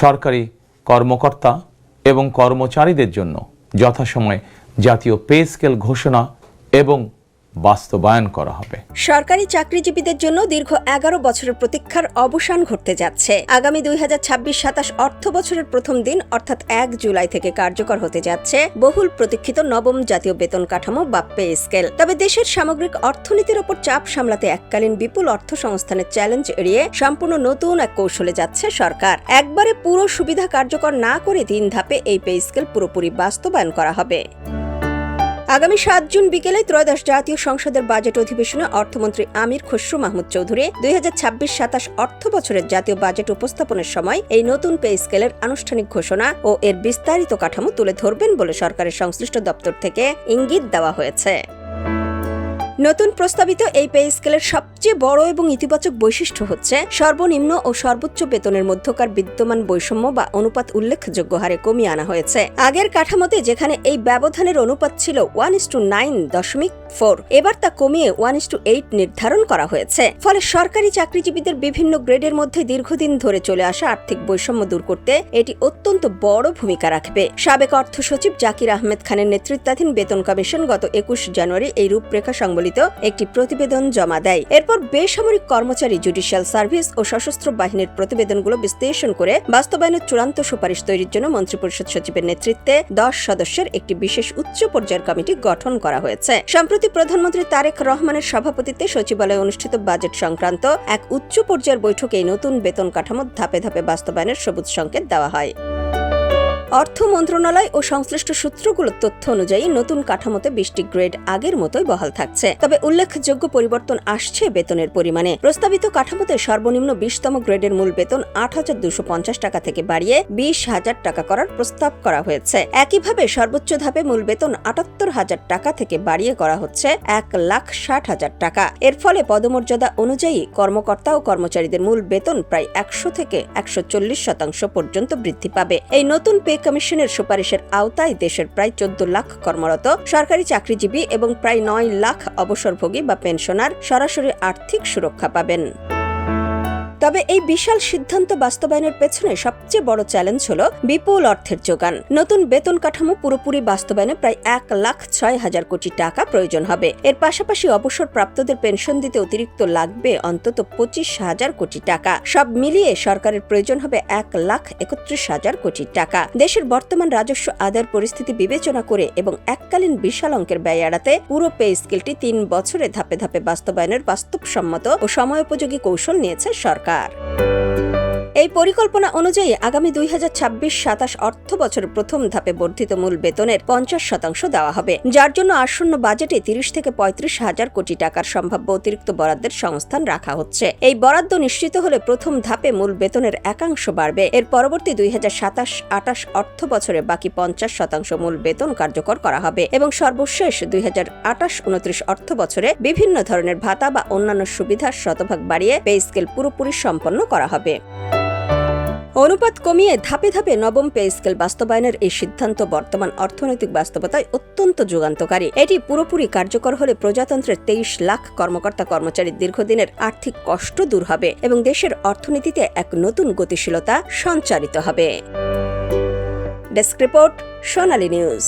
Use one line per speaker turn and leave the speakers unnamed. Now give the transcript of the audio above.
সরকারি কর্মকর্তা এবং কর্মচারীদের জন্য যথাসময়ে জাতীয় পে স্কেল ঘোষণা এবং বাস্তবায়ন করা হবে।
সরকারি চাকরিজীবীদের জন্য দীর্ঘ 11 বছরের প্রতীক্ষার অবসান ঘটতে যাচ্ছে। আগামী 2026-27 অর্থ বছরের প্রথম দিন অর্থাৎ 1 জুলাই থেকে কার্যকর হতে যাচ্ছে বহুল প্রতীক্ষিত নবম জাতীয় বেতন কাঠামো বা পে স্কেল। তবে দেশের সামগ্রিক অর্থনীতির ওপর চাপ সামলাতে এককালীন বিপুল অর্থ সংস্থানের চ্যালেঞ্জ এড়িয়ে সম্পূর্ণ নতুন এক কৌশলে যাচ্ছে সরকার। একবারে পুরো সুবিধা কার্যকর না করে 3 ধাপে এই পে স্কেল পুরোপুরি বাস্তবায়ন করা হবে। আগামী 7 জুন বিকেলে ত্রয়োদশ জাতীয় সংসদের বাজেট অধিবেশনে অর্থমন্ত্রী আমির খসরু মাহমুদ চৌধুরী 2026-27 অর্থ বছরের জাতীয় বাজেট উপস্থাপনের সময় এই নতুন পে স্কেলের আনুষ্ঠানিক ঘোষণা ও এর বিস্তারিত কাঠামো তুলে ধরবেন বলে সরকারের সংশ্লিষ্ট দপ্তর থেকে ইঙ্গিত দেওয়া হয়েছে। নতুন প্রস্তাবিত এই পে স্কেলের সবচেয়ে বড় এবং ইতিবাচক বৈশিষ্ট্য হচ্ছে সর্বনিম্ন ও সর্বোচ্চ বেতনের মধ্যকার বিদ্যমান বৈষম্য বা অনুপাত উল্লেখযোগ্য হারে কমিয়ে আনা হয়েছে। আগের কাঠামোতে যেখানে এই ব্যবধানের অনুপাত ছিল 1:9.4, এবার তা কমিয়ে 1:8 নির্ধারণ করা হয়েছে। ফলে সরকারি চাকরিজীবীদের বিভিন্ন গ্রেডের মধ্যে দীর্ঘদিন ধরে চলে আসা আর্থিক বৈষম্য দূর করতে এটি অত্যন্ত বড় ভূমিকা রাখবে। সাবেক অর্থ সচিব জাকির আহমেদ খানের নেতৃত্বাধীন বেতন কমিশন গত 21 জানুয়ারি এই রূপরেখা সংবলিত একটি প্রতিবেদন জমা দেয়। এরপর বেসামরিক কর্মচারী, জুডিশিয়াল সার্ভিস ও সশস্ত্র বাহিনীর প্রতিবেদনগুলো বিশ্লেষণ করে বাস্তবায়নের চূড়ান্ত সুপারিশ তৈরির জন্য মন্ত্রিপরিষদ সচিবের নেতৃত্বে 10 সদস্যের একটি বিশেষ উচ্চ পর্যায়ের কমিটি গঠন করা হয়েছে। সম্প্রতি প্রধানমন্ত্রী তারেক রহমানের সভাপতিত্বে সচিবালয়ে অনুষ্ঠিত বাজেট সংক্রান্ত এক উচ্চ পর্যায়ের বৈঠকে এই নতুন বেতন কাঠামো ধাপে ধাপে বাস্তবায়নের সবুজ সংকেত দেওয়া হয়। অর্থ মন্ত্রণালয় ও সংশ্লিষ্ট সূত্রগুলোর তথ্য অনুযায়ী নতুন কাঠামোতে 20টি গ্রেড আগের মতোই বহাল থাকছে। তবে উল্লেখযোগ্য পরিবর্তন আসছে বেতনের পরিমাণে। প্রস্তাবিত কাঠামোতে সর্বনিম্ন 20তম গ্রেডের মূল বেতন 8,250 টাকা থেকে বাড়িয়ে 20,000 টাকা করার প্রস্তাব করা হয়েছে। একইভাবে সর্বোচ্চ ধাপে মূল বেতন 78,000 টাকা থেকে বাড়িয়ে করা হচ্ছে 1,60,000 টাকা। এর ফলে পদমর্যাদা অনুযায়ী কর্মকর্তা ও কর্মচারীদের মূল বেতন প্রায় 100 থেকে 140% পর্যন্ত বৃদ্ধি পাবে। এই নতুন পে কমিশনের সুপারিশের আওতায় দেশের প্রায় 14 লাখ কর্মরত সরকারি চাকরিজীবী এবং প্রায় 9 লাখ অবসরভোগী বা পেনশনার সরাসরি আর্থিক সুরক্ষা পাবেন। তবে এই বিশাল সিদ্ধান্ত বাস্তবায়নের পেছনে সবচেয়ে বড় চ্যালেঞ্জ হল বিপুল অর্থের যোগান। নতুন বেতন কাঠামো পুরোপুরি বাস্তবায়নে প্রায় 1,06,000 কোটি টাকা প্রয়োজন হবে। এর পাশাপাশি অবসরপ্রাপ্তদের পেনশন দিতে অতিরিক্ত লাগবে অন্তত 25,000 কোটি টাকা। সব মিলিয়ে সরকারের প্রয়োজন হবে 1,31,000 কোটি টাকা। দেশের বর্তমান রাজস্ব আদায়ের পরিস্থিতি বিবেচনা করে এবং এককালীন বিশাল অঙ্কের ব্যয় এড়াতে পুরো পে স্কেলটি 3 বছরে ধাপে ধাপে বাস্তবায়নের বাস্তবসম্মত ও সময়োপযোগী কৌশল নিয়েছে সরকার। এই পরিকল্পনা অনুযায়ী আগামী 2026-27 অর্থ বছরের প্রথম ধাপে বর্ধিত মূল বেতনের 50% দেওয়া হবে, যার জন্য আসন্ন বাজেটে 30 থেকে 35,000 কোটি টাকার সম্ভাব্য অতিরিক্ত বরাদ্দের সংস্থান রাখা হচ্ছে। এই বরাদ্দ নিশ্চিত হলে প্রথম ধাপে মূল বেতনের একাংশ বাড়বে। এর পরবর্তী 2027-28 অর্থ বছরে বাকি 50% মূল বেতন কার্যকর করা হবে এবং সর্বশেষ 2028-29 অর্থ বছরে বিভিন্ন ধরনের ভাতা বা অন্যান্য সুবিধার শতভাগ বাড়িয়ে পে স্কেল পুরোপুরি সম্পন্ন করা হবে। অনুপাত কমিয়ে ধাপে ধাপে নবম পে স্কেল বাস্তবায়নের এই সিদ্ধান্ত বর্তমান অর্থনৈতিক বাস্তবতায় অত্যন্ত যুগান্তকারী। এটি পুরোপুরি কার্যকর হলে প্রজাতন্ত্রের 23 লাখ কর্মকর্তা কর্মচারীর দীর্ঘদিনের আর্থিক কষ্ট দূর হবে এবং দেশের অর্থনীতিতে এক নতুন গতিশীলতা সঞ্চারিত হবে। ডেস্ক রিপোর্ট, সোনালী নিউজ।